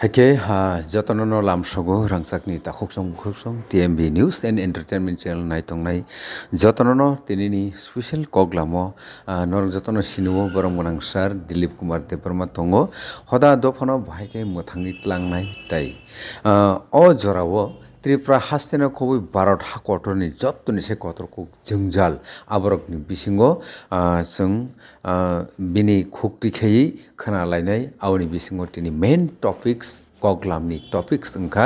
Hake ha jotono lamsogo rangsakni takhoksom TMB News and Entertainment Channel naitongnai jotono tinini special koglamo nor jotono sinuo borong gonang sar Dilip Kumar Debarma tongo hoda dofano bhaike mothangi tlangnai tai o jorao Tripura hasteno khobui Bharat hakotorni jottoni se kotorko jongjal aborokni bisingo जों bini khukti khei khanalainai awni bisingo tini main topics koglamni topics wngkha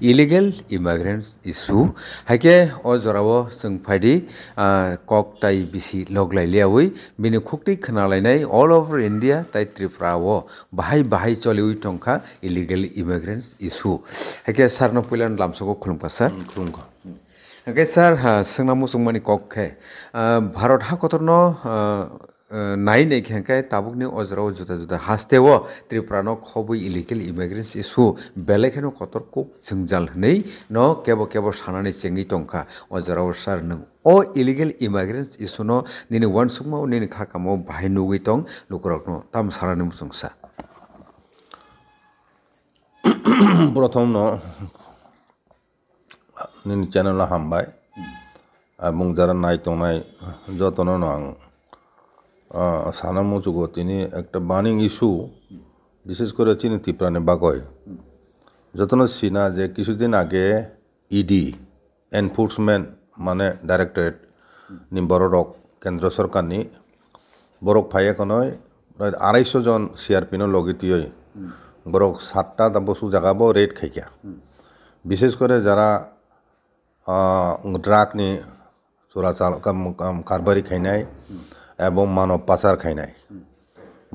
illegal immigrants issue haike o jorao जों phaidi kok tai bisi loglaileawi bini khukti khanalainai all over India tai Tripura o bahai choliwi tongkha illegal immigrants issue haike sarno puilan lamsoko khulumka sir Khulumka. Okay, sir, sengnamu sungmani kok khe Bharat hakotorno nai nei khengkai tabukni ojrao juda hasteo Tripura no khobui illegal immigrants issue belekheno kotor kok jongjal hnei no kebo sanani chengi tongkha ojrao sir nung o illegal immigrants issue no nini wansukma nini khakamo bahai nugui tong lukurokno tam sarani musungsa Prothom no nini channel hambai abung jara naitongnai jotono no ang sanamu jugo tini ekta burning issue বিশেষ করে চিনি ত্রিপুরানে বাগয় যতন সিনা যে কিছুদিন আগে ED enforcement মানে directorate নি বড় কেন্দ্র সরকার নি বড় ফাইয়া কনয় 250 জন সিআরপি নো লগিতিয় বড় 7টা বসু জায়গাবো রেড খাইয়া বিশেষ করে যারা ড্রাগ নি চোরাচাল কারবারি খাইনাই এবং মানব পাচার খাইনাই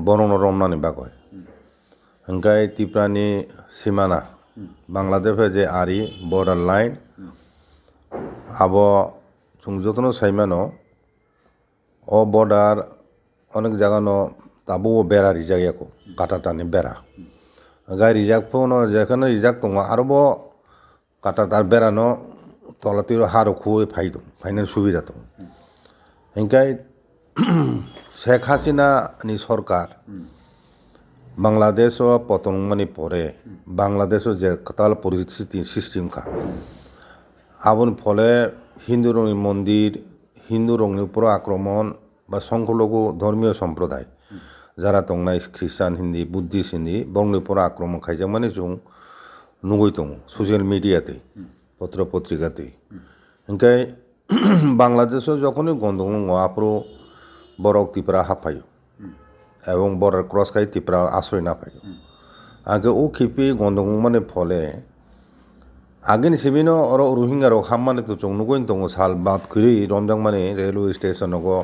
বরং রমনানি বাগয় হংকাই ত্রিপুরানি সীমানা বাংলাদেশে যে আরি বর্ডার লাইন আবো যতন সাইমানো ও বর্ডার অনেক জায়গানো তাবো বেড়া রিজাগিয়াকো কাটাটানি বেড়া গাই রিজাক ফোনো যেখানে রিজাক দङ আরবো কাটাটার বেড়ানো তলাতির হারো খুবই ফাইনাল সুবিধা দङ হংকাই শেখ হাসিনা নি সরকার বাংলাদেশ পতনমানি পরে বাংলাদেশ যে কাতাল পরিস্থিতি সিস্টেম খা আবন ফলে হিন্দু রঙের মন্দির হিন্দু রঙের উপর আক্রমণ বা সংখ্যালঘু ধর্মীয় সম্প্রদায় যারা দংনাই খ্রিস্টান হিন্দি বুদ্ধিস্ট হিন্দি বংনি উপর আক্রমণ খাইজা মানে जों নুগই দङ সোশ্যাল মিডিয়াতে পত্র পত্রিকাতে ওংকাই বাংলাদেশ যখনই গন্ডগোল আপরো বরক ত্রিপুরা হাফাইও এবং বর্ডার ক্রস খাই ত্রিপুরা আশ্রয় না পাইও আগে ও খিপি গন্ডগোল মানে ফলে আগেনি সেবিনো অর রোহিঙ্গা রক হাম মানে তো जों নুগই দङ সাল বাদ করি রমজাং মানে রেলওয়ে স্টেশন গো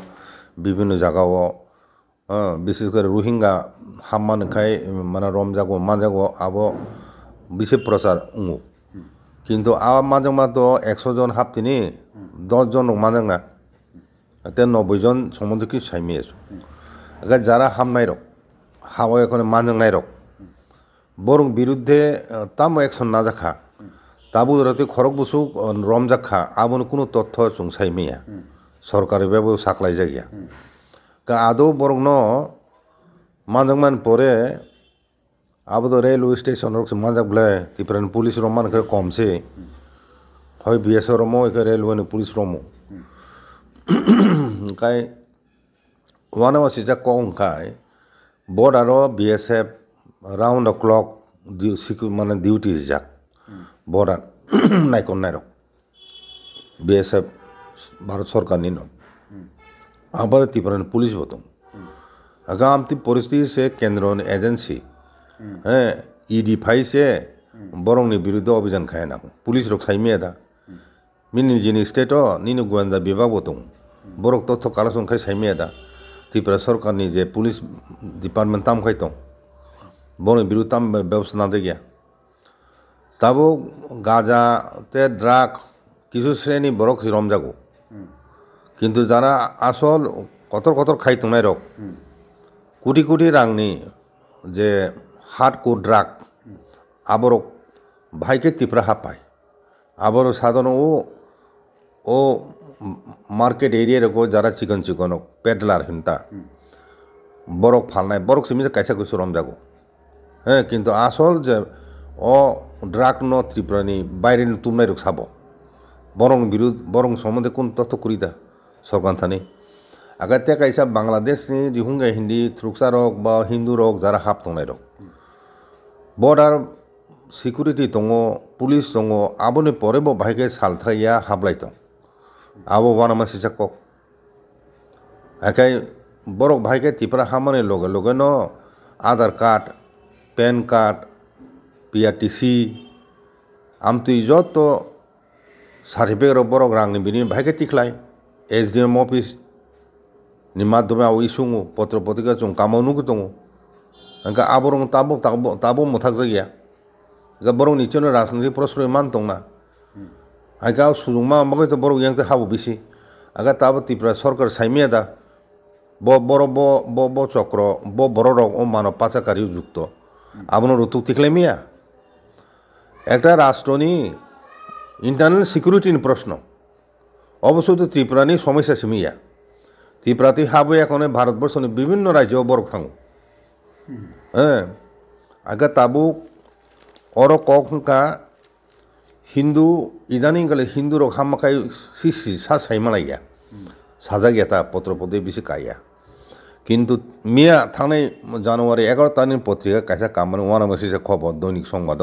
বিভিন্ন জায়গাও বিশেষ করে রোহিঙ্গা হাম মানে খাই মানে রমজাগো মাজাগো আবো বিশেষ প্রচার উঙো কিন্তু মাঝে তো 100 জন হাপতিনি 10 জন মাঝাং না 90 জন সম্বন্ধে কি সাইমিয়ে যারা হামনাই রক হাওয়া এখন মাঝাংনাই রক বরং বিরুদ্ধে তাম অ্যাকশন না যাখা তাবু রাতে খরক বসু রমজাখা আবন কোনো তথ্য जों সাইমিয়া সরকারি ভাবে সাকলাই জায়গা আদৌ বরং ন মাঝাংমান পরে আবদ রেলওয়ে স্টেশন রক মাঝাকলে ত্রিপুরান পুলিশ রমান কমছে হয় বিএসএ রমো রেলওয়ে পুলিশ রমো কাই ওয়ান সিজা কংকাই বর্ডারও বিএসএফ রাউন্ড দ্য ক্লক মানে ডিউটি যাক বর্ডার নাইকন নাইরক বিএসএফ ভারত সরকার নিন আবার ত্রিপুরান পুলিশ বতম আগামতি পরিস্থিতি সে কেন্দ্র এজেন্সি হ্যাঁ ইডি ফাইসে বরংনি বিরুদ্ধে অভিযান খায় না পুলিশ রক সাইমিয়া দা মিনি জিনি স্টেটও নিনো গোয়েন্দা বিভাগ দङ বরক তথ্য কালেকশন খাই সাইমিয়া দা ত্রিপুরা সরকারনি যে পুলিশ ডিপার্টমেন্ট তাম খাই দङ বরং বিরুদ্ধে তাম ব্যবস্থা না দেয়া তাবো গাঁজা তে ড্রাগ কিছু শ্রেণী বরক রমজাগো কিন্তু যারা আসল কতর খাই দংনাই রক কোটি রাংনি যে হার্ডকোর ড্রাগ আবরক ভাইকে ত্রিপুরা হাপায় আবার সাধারণ ও মার্কেট এরিয়া রকো যারা চিকন পেডলার হিনতা বরক ফালনাই বরক সিমি কাইসা কিছু রমজাগো হ্যাঁ কিন্তু আসল যে ও ড্রাগ ন ত্রিপুরানি বাইরে তুমনাই রোগ সাব বরং সম্বন্ধে কোন তথ্য করিদা সরকার থানি আগার তে কাইসা বাংলাদেশনি রিহুঙ্গা হিন্দি থ্রুকসা রক বা হিন্দু রক যারা হাব তংনাই রক বর্ডার সিকিউরিটি দङ পুলিশ দङ আবনি পরে বো ভাইকে সালথাইয়া হাবলাই দं আবো বানামা সিসা কক একাই বরক ভাইকে ত্রিপুরা হামানে লগে লগে ন আধার কার্ড প্যান কার্ড পিআরটিসি আমতুই যত সার্টিফিকেট বরক রাংনি বিনি ভাইকে টিকলাই এসডিএম অফিস ni মাধ্যমে আও ইসুঙো পত্র পত্রিকা চং কামাউনুগো দङ angka aborong tabung mothak jagia ga borong ni chono rajnৈতিক প্রশ্রয় মান দংনা aga sujungma ambagai to borong yangte habu bisi aga tabo Tripura Sarkar সাইমিয়া the bo চক্র বড় রক ও মানব পাচারকারী যুক্ত আবনো রতুক তিকলেমিয়া একটা রাষ্ট্রনি ইন্টারনাল সিকিউরিটির প্রশ্ন অবশ্যই তো ত্রিপুরানি সমস্যা সিমিয়া ত্রিপুরাতে হাবো এখন ভারতবর্ষনি বিভিন্ন রাজ্য বরক থাঙ্গো হ্যাঁ আগা তাবু অর কখনকা হিন্দু ইদানিং গেলে হিন্দু রক হামাকাই সিসি সা সাইমালাইয়া সাজা গিয়া তা পত্রপদে বেশি কাইয়া কিন্তু মিয়া থানায় জানুয়ারি 11 তারিখ পত্রিকা কাইসা কামানি ওয়ানামাসিসে খবর দৈনিক সংবাদ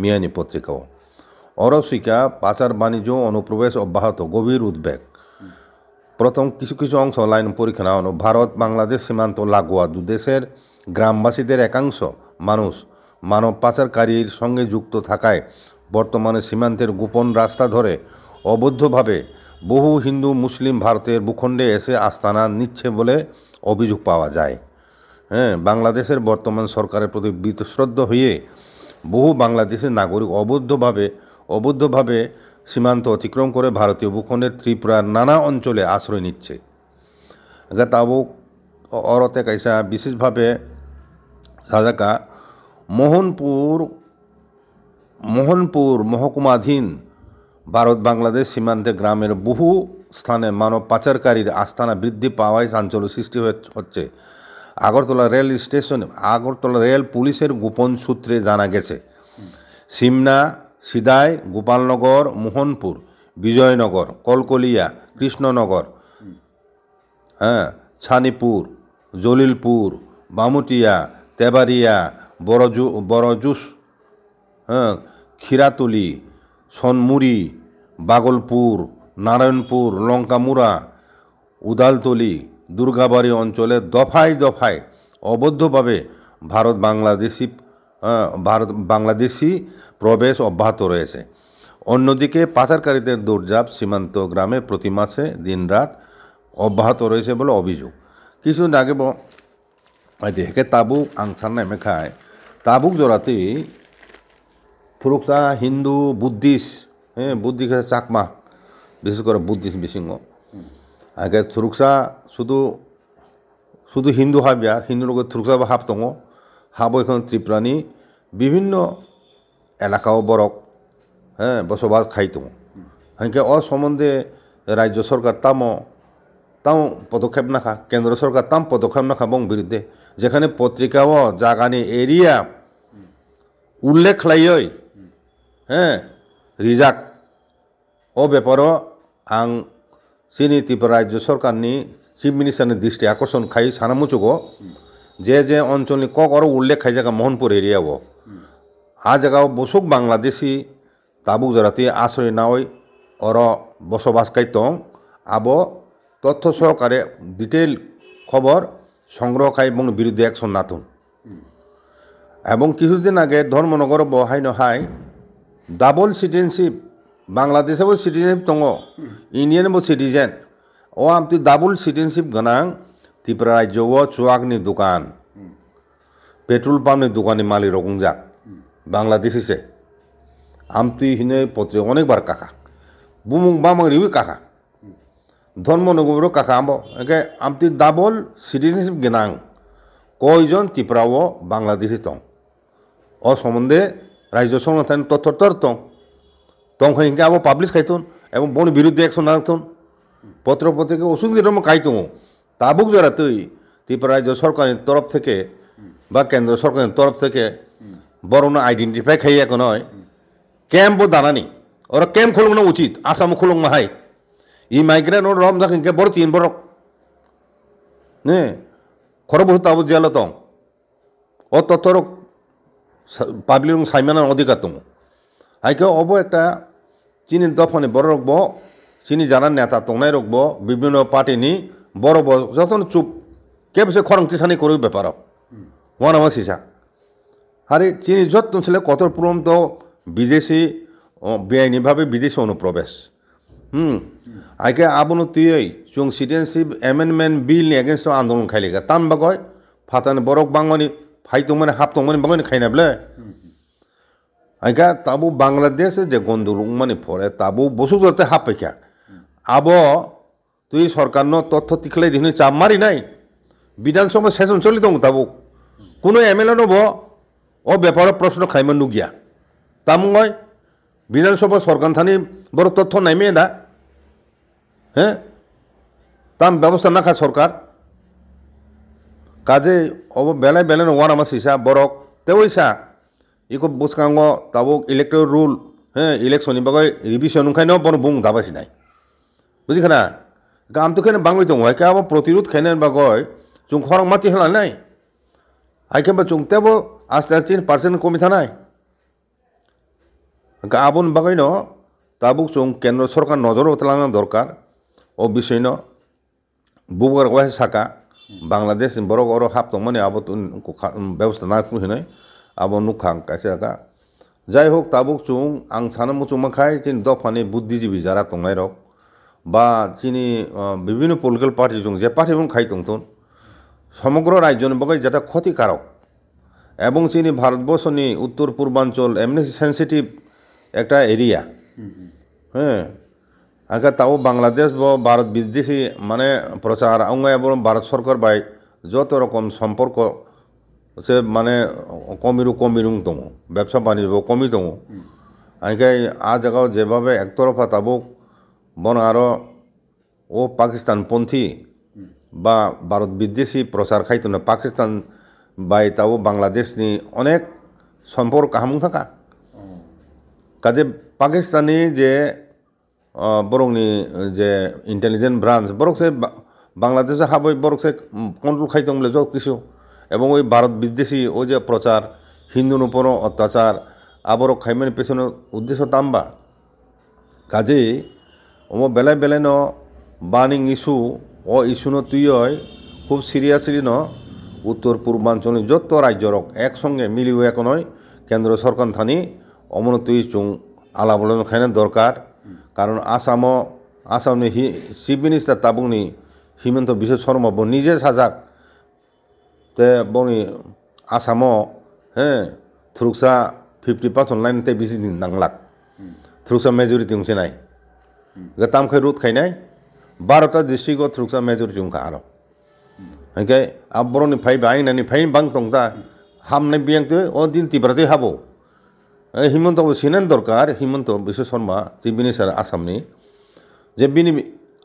মিয়ানি পত্রিকাও অরসিকা পাচার বাণিজ্য অনুপ্রবেশ অব্যাহত গভীর উদ্বেগ প্রথম কিছু কিছু অংশ লাইন পরীক্ষা নেওয়ানো ভারত বাংলাদেশ সীমান্ত লাগোয়া দুদেশের গ্রামবাসীদের একাংশ মানুষ মানব পাচারকারীর সঙ্গে যুক্ত থাকায় বর্তমানে সীমান্তের গোপন রাস্তা ধরে অবৈধভাবে বহু হিন্দু মুসলিম ভারতের ভূখণ্ডে এসে আস্তানা নিচ্ছে বলে অভিযোগ পাওয়া যায়। হ্যাঁ, বাংলাদেশের বর্তমান সরকারের প্রতি বীতশ্রদ্ধ হয়ে বহু বাংলাদেশের নাগরিক অবৈধভাবে সীমান্ত অতিক্রম করে ভারতীয় ভূখণ্ডের ত্রিপুরার নানা অঞ্চলে আশ্রয় নিচ্ছে। তাবুক অরতে কাইসা বিশেষভাবে সাজাকা মোহনপুর মহকুমাধীন ভারত বাংলাদেশ সীমান্তে গ্রামের বহু স্থানে মানব পাচারকারীর আস্তানা বৃদ্ধি পাওয়ায় চাঞ্চল্য সৃষ্টি হচ্ছে। আগরতলা রেল পুলিশের গোপন সূত্রে জানা গেছে সিমনা সিদাই গোপালনগর মোহনপুর বিজয়নগর কলকলিয়া কৃষ্ণনগর ছানিপুর জলিলপুর বামুটিয়া তেবারিয়া বড়জুস খিরাতলি সনমুড়ি বাগলপুর নারায়ণপুর লঙ্কামুড়া উদালতলি দুর্গাবাড়ি অঞ্চলে দফায় দফায় অবৈধভাবে ভারত বাংলাদেশি প্রবেশ অব্যাহত রয়েছে। অন্যদিকে পাচারকারীদের দৌড়ঝাঁপ সীমান্ত গ্রামে প্রতি মাসে দিনরাত অব্যাহত রয়েছে বলে অভিযোগ। কিছুদিন আগে দেখে তাবুক আংসার মেখায় তাবুক জোড়াতে থুরুকসা হিন্দু বুদ্ধিস্ট বুদ্ধিস্ট চাকমা বিশেষ করে বুদ্ধিস্ট বিসিংহ আগে থুরুকসা শুধু হিন্দু হাবিয়া হিন্দু লোক থুরুকসা হাব দङ হাবো এখন ত্রিপুরানি বিভিন্ন এলাকাও বরক বসবাস খাই দङ হাঁকে সম্বন্ধে রাজ্য সরকার তাও পদক্ষেপ নাখা কেন্দ্র সরকার তাম পদক্ষেপ নাখা বং বিরুদ্ধে যেখানে পত্রিকাও জাগানি এরিয়া উল্লেখ খালাই রিজাক ও ব্যাপারও আং চিনি ত্রিপুরা রাজ্য সরকারনি চিফ মিনিস্টারनि দৃষ্টি আকর্ষণ খাই সানামুচুগো যে অঞ্চলনি কক আরও উল্লেখ খাই জায়গা মোহনপুর এরিয়াও আ জায়গাও বসুক বাংলাদেশি তাবুক জরাতে আশ্রয় নাওই অর বসবাস খাই দं আবো তথ্য সহকারে ডিটেল খবর সংগ্রহ খাই এবং বিরুদ্ধে অ্যাকশন নাতুন এবং কিছুদিন আগে ধর্মনগর বহাই নহাই ডাবল সিটিজেনশিপ বাংলাদেশেও সিটিজেনশিপ দङ ইন্ডিয়ানबो সিটিজেন ও আমতি ডাবল সিটিজেনশিপ गोनां ত্রিপুরা রাজ্যও চুয়াকনি দোকান পেট্রোল পাম্পনি দোকানি মালিক রকমজাক বাংলাদেশিসে আমতি হিনে পত্রে অনেকবার কাকা বুমুং বামং রিবি কাকা ধর্মনগরও কাকা আমতি ডাবল সিটিজেনশিপ गोनां কয়জন ত্রিপুরাও বাংলাদেশি দं ও সম্বন্ধে রাজ্য সংস্থান তথ্য দं হিংকে আবো পাবলিশ খাইতুন এবং বন বিরুদ্ধে অ্যাকশন নাতুন পত্র পত্রিকা অসুবিধা খাইতুন তাবুক জরাতেই ত্রিপুরা রাজ্য সরকারের তরফ থেকে বা কেন্দ্র সরকারের তরফ থেকে বড়নো আইডেন্টিফাই খাই এখন নয় ক্যাম্পও দানানি ওরা ক্যাম্প খুলুন উচিত আসামও খুলুন মাহাই ই মাইগ্রেন ওর রম যাকে বড় 3 বড় নে খর বহু তাবো জেলা দং ও তথ্যর পাবলিক সাইমানার অধিকার দङ আইকে অব একটা চিনি দফানি বড় রকব চিনি জানার নেতা দंनाय রকব বিভিন্ন পার্টিনি বড় বড় যতন চুপ কেবসে খরংতি সানি করে ব্যাপার ওয়ানামা সিসা আরে চিনি যত্ন ছিল কত পুরম তো বিদেশি বেআইনিভাবে বিদেশি অনুপ্রবেশ আইকে আবনো তুই চুং সিটিজেনশিপ অ্যামেন্ডমেন্ট বিল এগেনস্ট আন্দোলন খাইলেগা তানবা গয় ফাতান বরক বাংমানি ফাইতো মানে হাপ তো মানে বাংমানি খাইনাবলে আইকা তাবু বাংলাদেশে যে গন্ডলুং মানে পড়ে তাবু বসু জতে হাপেখা আব তুই সরকার তথ্য তিখলাই দিন চাপ মারি নাই বিধানসভা সেশন চলি দং তাবু কোনো এমএলএ নব ও ব্যাপারে প্রশ্ন খাইমান নুগিয়া তামুঙয় বিধানসভা সরকার থানি বড় তথ্য নাইমে দা হ্যাঁ তাম ব্যবস্থা নাখা সরকার কাজে অব বেলায় বেলায় ওয়ানামা সিসা বরক তেওইসা ইকো বুসকাঙ্গ তাবুক ইলেকট্রাল রুল হ্যাঁ ইলেকশননি বাগৈ রিভিশন খাইনো বড় বুং দাবাসি নাই বুঝিখানা গাম তো খেনে বাংলাই দङ আইকে আবার প্রতিরোধ খাইনান বাগৈ চুং খরং মাতি হেলা নাই আইকে বা চুং তেবো আস্তে 3% কমি থানায় আবন বাগৈ ন তাবুক চুং কেন্দ্র সরকার নজর ওতলানো দরকার ও বিষয় ন বুবার ওয়াই সাকা বাংলাদেশ বড় বড় হাপ দङ মানে আবো ব্যবস্থা না কুহিনাই আবো নুখাং কাছে আকা যাই হোক তাবুক চুং আং সানো মুচুং মাখাই চিনি দফানি বুদ্ধিজীবী যারা দंनाय রক বা চিনি বিভিন্ন পলিটিক্যাল পার্টি চুং যে পার্টি খাই দंतन সমগ্র রাজ্যনি বাগৈ যেটা ক্ষতিকারক এবং চিনি ভারতবর্ষনি উত্তর পূর্বাঞ্চল এমনি সেন্সিটিভ একটা এরিয়া হ্যাঁ আগে তাও বাংলাদেশ বা ভারত বিদেশি মানে প্রচার আঙ্গায় এবং ভারত সরকার বাই যত রকম সম্পর্ক সে মানে কমিরুং দङ ব্যবসা বাণিজ্য কমি দङ আগে আ জায়গায় যেভাবে একতরফা তাবুক বন আরো ও পাকিস্তানপন্থী বা ভারত বিদেশি প্রচার খাইতো না পাকিস্তান বাই তাও বাংলাদেশনি অনেক সম্পর্ক হামুং থাকা কাজে পাকিস্তানি যে বরংনি যে ইন্টেলিজেন্ট ব্রাঞ্চ বরকসে বাংলাদেশে হাবই বরকসে কন্ট্রোল খাইতো বলে যত কিছু এবং ওই ভারত বিদেশি ও যে প্রচার হিন্দুর উপর অত্যাচার আবারও খাইমের পেছনে উদ্দেশ্য তাম্বা কাজেই ও বেলায় বেলায় ন বার্নিং ইস্যু ও ইস্যু ন তুই খুব সিরিয়াসলি ন উত্তর পূর্বাঞ্চলের যত রাজ্য রক একসঙ্গে মিলিও এক নয় কেন্দ্র সরকার থানি অমন তুই চুং আলাবলন খাইনা দরকার কারণ আসামনি চিফ মিনিস্টার তাবুংনি হিমন্ত বিশ্ব শর্মা নিজে সাজাক তে বনি আসামও হ্যাঁ থ্রুকসা 50% লাইনতে বেশি দিন নাংলাক থ্রুকসা মেজরিটি উংছে নাই তামখাই রুদ খাইনাই 12টা ডিস্ট্রিক্টও থ্রুকসা মেজরিটি উংখা আরো ओंखाय आबरनि फाइ बायनानि फाइ बां दंता हामनाय बियांते ओ दिन तिब्राते हाबो हिमন্ত सिनेन दरकार हिमন্ত বিশ্ব শর্মা চিফ মিনিস্টার आसामनि जे बिनि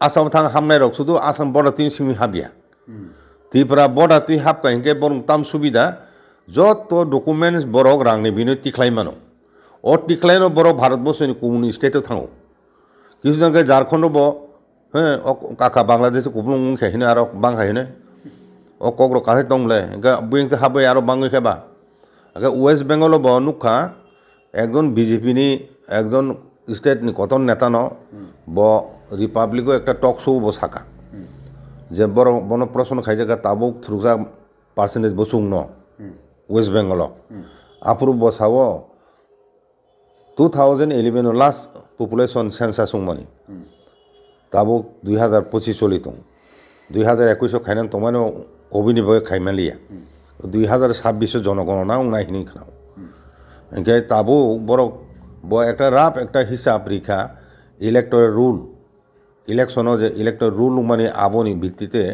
आसाम थां हामनाय रक सुदु आसाम बर्डर तिन सिमि हाबिया तिब्रा बर्डर ति हाबका हिंके बरं ताम सुबिदा যত डकुमेन्ट्स बरक रांनि बिनो टिख्लाय मानो ओ टिख्लायनो बरक भारतबर्षनि कुमुनि स्टेटआव थाङो किछु दांके झारखंड ब हे काका बांग्लादेश कुबुं खाहिनो आरो बां खाहिनो ओ कग्र काहे दंले गा बुइंते हाबै आरो बाङै खाबा आगे वेस्ट बेंगल ब नुखा একজন বিজেপিনি একজন স্টেটনি কত নেতা ন ব রিপাবলিকও একটা টক শো ব সাকা যে বড় বন প্রশ্ন খাই জায়গা তাবুক থ্রুজা পার্সেন্টেজ বসুং ন ওয়েস্ট বেঙ্গল আপ্রুভ বসাও 2011 লাস্ট পপুলেশন সেন্সাস মানে তাবুক 2025 চলিত 2021 খাইনান তোমানো কবিনি বয়ে খাইমালিয়া 2026 জনগণনা উনাইহিনি খাও ओंखाय ताबो बरक ब एकटा राफ एकटा हिसाब रेखा इलेक्टोरल रुल इलेक्शनआव जे इलेक्टोरल रुल माने आबोनि भित्तिते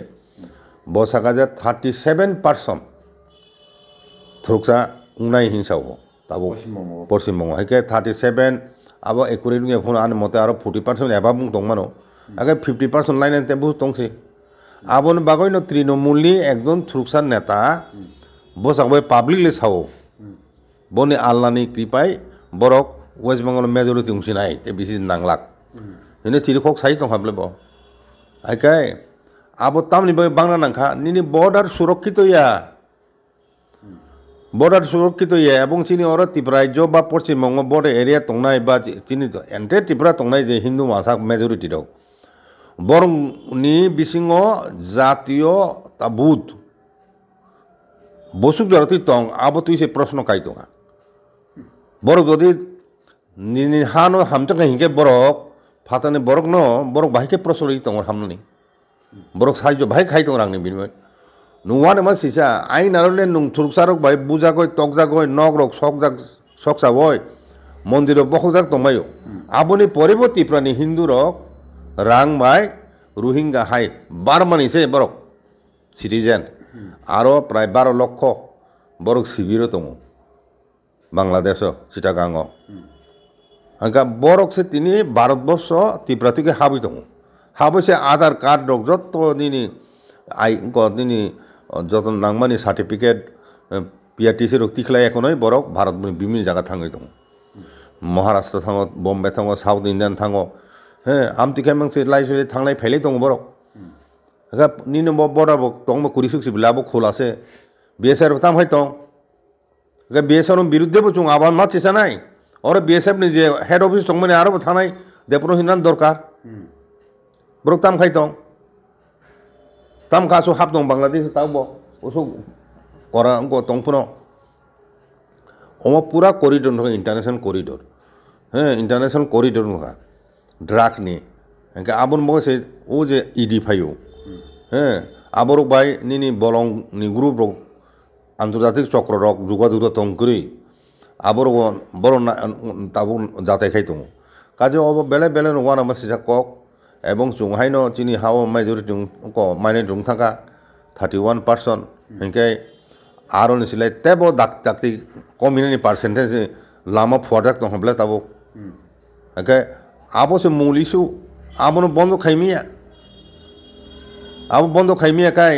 बसाका जे 37% थ्रुकसा उनाय हिंसाव ताबो पश्चिमबंग हायके 37 आबो एकुरेट गे फुन आन मते आरो 40% एबा बुं दंमानो आगे 50% लाइन ते बु दंसि आबोन बागैनो तृणमूलनि एकजन थ्रुकसा नेता बसाबाय पाब्लिकलि सावो boni Allah ni kripai borok West Bengal majority ungsinai te bisi nanglak ini ciri kok sai tong hable bo aikai abo tamni bangna nangkha nini border surakkito ya border surakkito ya এবং চিনি ওরা ত্রিপুরাজ্য বা Paschimbanga border area তংনাই বা চিনি এন্টে ত্রিপুরা তংনাই যে হিন্দু ভাষা majority দক বরং নি বিসিংহ জাতীয় তাবুত বসুক জরতি তং আবো তুই সে প্রশ্ন কাইতোঙা বরক যদি নিনি হানো হামচং হিংকে বরক ফাতানি বরক ন বরক বাহিকে প্রশ্ন তং হামনি বরক সাইজ বাহি খাইতোং রাংনি বিনিময় নুয়ানে मा सिसा आइन आरले नुं थुरसारक बाय बुजागय तकजागय नगरक सकजागय मन्दिर बखजाक तंबायो आबनि परिबर्ती प्राणी हिंदू रक रां बाय रोहिंगा हाय बारमानि से बरक सिटिजेन आरो प्राय 12 लक्ष बरक शिबिर दङ बांग्लादेश चिटागांग आंका बरक से तिनि भारतबर्ष त्रिपुरातिके हाबै दङ हाबैसे आधार कार्ड रक जत निनि आइ गदिनि যত নাংমানি সার্টিফিকেট পিআরটিসি রক তিখলাই এখনই বরক ভারত বিভিন্ন জায়গা থাঙ্গই দङ মহারাষ্ট্র থাঙ্গ বম্বে থাঙ্গ সাউথ ইন্ডিয়াन থাঙ্গ হ্যাঁ আমতিখাই মাংসে লাইসে थांनाय फैलाय दङ बरक गा निनो बर्डार बक दङ कुरिसुकसि बिलाबो खोलासे बिएसआर ताम हाय दङ गा बिएसआर बिरुद्धेबो जों आबाद माथिसा नाय और बिएसएफ नि जे हेड ऑफिस दङ माने आरो थानाय देपरो हिनान दरकार बरक ताम खाय दङ tam kaso hap dong Bangladesh tahu bo usuk orang ko tong puno oma pura koridor no international koridor international koridor no ka drug ni enka abon mo se o je ed phayo aborok bai nini bolong ni group rok আন্তর্জাতিক চক্র rock যোগাযোগ তংকরি আবর বড় তাবু যাতাই খাই দङ কাজে of বেলে বেলে নওয়ানা মাসিসা cock এবং চুংহাইন চিনি হাও মেজরিটি মাইনে দङ थाका 31% हिंके आरो निसिलाय तेबो दाक्ति कमिउनिटी पार्सेंटेज लामा फुवादाक दङ हबले ताबो ओके आबो से मुलिसु आबो बन्द खाइमिया आबो बन्द खाइमिया काय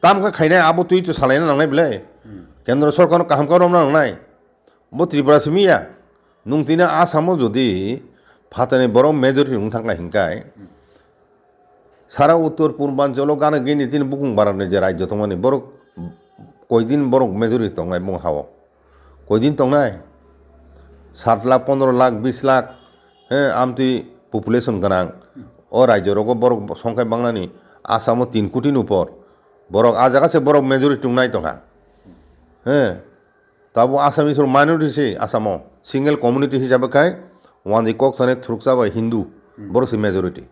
तामका खाइनाय आबो तुइ तो सालायना नांनाय बले केन्द्र सरकार काहाम करम नांनाय बो त्रिपुरा सिमिया नुंतिना आसामो जदि फातानि बर मेजरिटी दङ थांना हिंकाय सारा उत्तर पूर्वांचल गाना गिनी दिन बुकुं बाराने जे राज्य तंगमानि बरक कयदिन बरक मेजरिटी तंनाय बुं हाव कयदिन तंनाय 7 लाख 15 लाख 20 लाख आमति पपुलेशन गनां ओ राज्य रग बरक संख्या बांगनानि आसामो 3 कोटिनि ऊपर बरक आ जागासे बरक मेजरिटी तंनाय तंगा ताबो आसामिस माइनरिटी से आसामो सिंगल कम्युनिटी हिसाबै खाय वान इकक साने थुरकसा बा हिंदू बरक मेजरिटी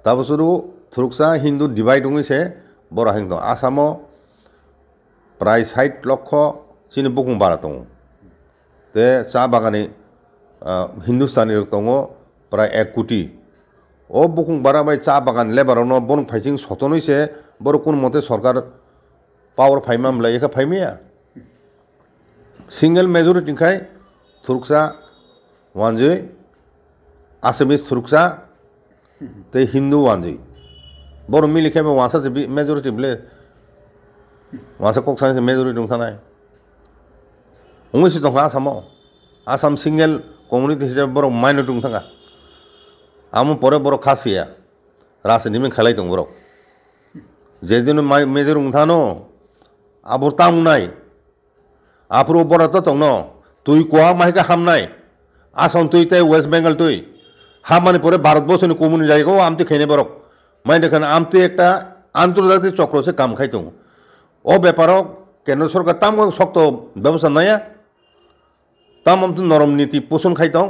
ताबसुरु थुरकसा हिंदू डिवाइड दङिसे बर हां दङ आसामो प्राय 60 लक्ष चिनि बुकुं बारा दङ ते चा बागानि हिंदुस्तानी दङ प्राय 1 कोटी ओ बुकुं बारा बाय चा बागान लेबारावनो बन फाइसिं सतनैसे बर कोन मते सरकार पावर फाइमाम लायखा फाइमिया सिंगल मेजरिटी खाय थुरकसा वानजै आसामिस थुरकसा ते हिंदू वानजै बर मिलिखाय वासा मेजरिटी बले वासा कक्सानि मेजरिटी दङ थानाय उंगैसि दङ आसामाव आसाम सिंगल कम्युनिटी हिसाबै बर माइनर दङ थाङा आमु परे बर खासिया राजनीति खालाय दङ बर जेदिन मेजर दङ थानो आबर तामनाय आफरो बर त दङ तुइ कोहा माइका हामनाय आसाम तुइ ते वेस्ट बेंगल तुइ हामानि परे भारतबर्षनि कम्युनिटी जायगायाव आमति खायनाय बरक माइने खान आमति एकटा आंतर्जातिक चक्र से काम खाय दङ ओ बेपाराव केन्द्र सरकार ताम शक्त व्यवस्था नाया ताम आमति नरम नीति पोषण खाय दङ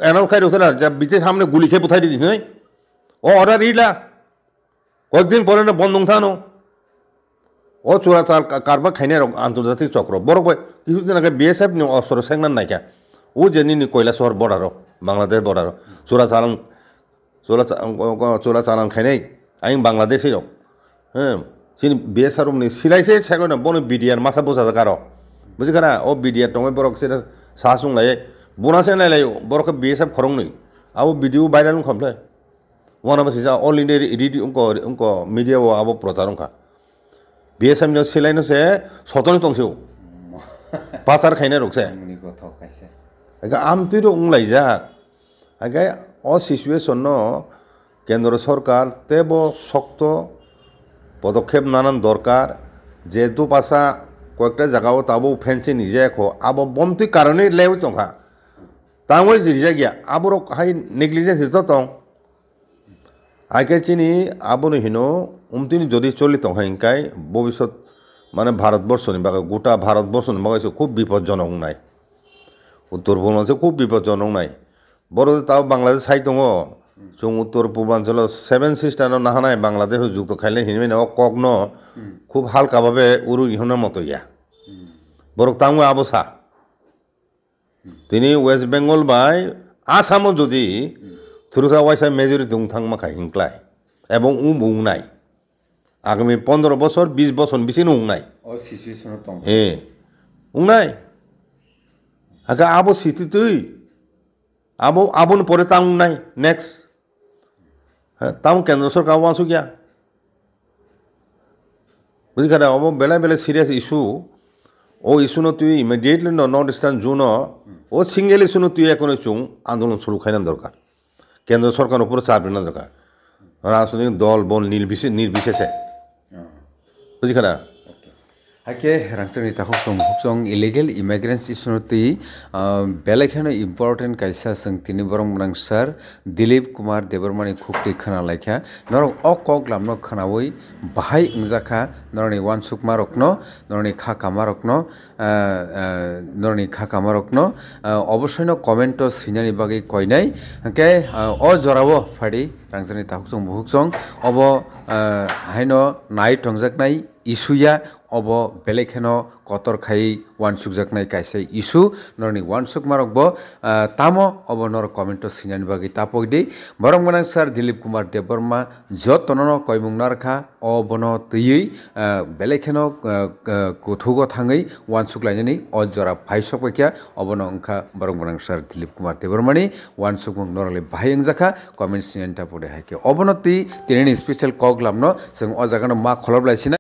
एनाव खाय दङ जा बिते सामने गुली खे बुथाय दिनै ओ अर्डार इला कয়েকদিন পরে না বন্ধ থানো ও চোরাচাল কারবার খাইনে আন্তর্জাতিক চক্র বড় কিছুদিন আগে বিএসএফ নি অস্ত্র সেংনান নাইকা ও যে নি কয়লা শহর বর্ডার বাংলাদেশ বর্ডার চোরাচালান খাইনাই আইন বাংলাদেশই রক চিনি বিএসআর নি সিলাইছে সেগুলো না বন বিডিআর মাথা বোঝা কার বুঝিখানা ও বিডিআর দङ বরক সেটা সাসুং লাই বোনাসে নাইলাই বরক বিএসএফ খরং নই আবো ভিডিও ভাইরাল খামলে वाना बसिसा ऑल इंडिया रेडियो उनको मीडिया वो आबो प्रचार का BSM नो सिलाइनो से सतन तंसेव पाचार खाइना रखसे आंनि गथ' खायसे आगे आमतिरो उंलाइजा आगे अ सिचुएशन नो केंद्र सरकार तेबो शक्त पदक्षेप नानान दरकार जेहेतु पासा कयेकटा जागाओ ताबो फेंसि निजायाखो आबो बमति कारणे लेव तंखा तांगोय जिरिजा गया आबोरो हाय नेग्लिजेंस तो तंग आइके चिनी आबोनो हिनो उमतिनि जदि चलि तंखा इंकाय भविष्यत माने भारतवर्षनि बागै गोटा भारतवर्षनि बागै खूब विपदजनक नाय उत्तर पूर्वांचल खूब विपदजनक नाय बरो ताव बांग्लादेश साइड दङ जों उत्तर पूर्वांचल 7 सिस्टार नाहानाय बांग्लादेश जुक्त खाइले हिनमे न कगनो खूब हालका भाबे उरु इहना मतो या बरक तांगो आबसा तिनी वेस्ट बेंगल बाय आसामो जदि थुरुका वाइसा मेजरिटी दं थांग माखा हिंक्लाय एबं बुंनाय आगामी 15 बছর 20 বছর बिसिनो उंनाय अ सिचुएशन दं ए उंनाय आगा आबो सिटितै आबोन परे तां उंनाय नेक्स्ट तां केंद्र सरकार वासु गया बुझिखादा अब बेला बेला सीरियस इशू ओ इशू न तुई इमिडिएटली नॉर्थ ईस्टार्न जोन ओ सिंगल इशू न तुई एकोनो चुं आंदोलन शुरू खाइना दरकार केंद्र सरकार ऊपर चाप देना दरकार राजनैतिक दल बल निर्बिशेषे बुझिखादा हाके रांचंनि ताखौ हुकसं इलिगेल इमिग्रेंट्स इशुनति बेलेखानो इम्पोर्टेंट कायसा जों तिनि बरं गोनां सर दिलीप कुमार देबरमानि खुक्ति खोनालायखा नरं अकक लामनो खोनावै बाहाय इंजाखा नरनि वानसुकमा रकनो नरनि खाकामा रकनो नरनि खाकामा रकनो अवश्यनो कमेन्टो सिनानि बागै कयनाय के अ जरावो फादि रांचंनि ताखौ हुकसं अब हायनो नाय टंजाकनाय इशुया अब बेलेखेनो कतर खाई वानसुक जाकनाय कायसे इशू नरनि वानसुक मारकबो तामो अब नर कमेन्टो सिनानि बागै तापगदि बरं गोनां सर दिलीप कुमार देबबर्मा जतननो कयमुंनारखा अबनो तैयै बेलेखेनो गथुगो थाङै वानसुक लायनानै अजरा फाइसकबायखा अबनो अंखा बरं गोनां सर दिलीप कुमार देबबर्मानि वानसुक मुं नरले बाहायं जाखा कमेन्ट सिनानि तापदे हायके अबनो ति तिनि स्पेशल कग लामनो जों अ जागानो मा खलबलायसिना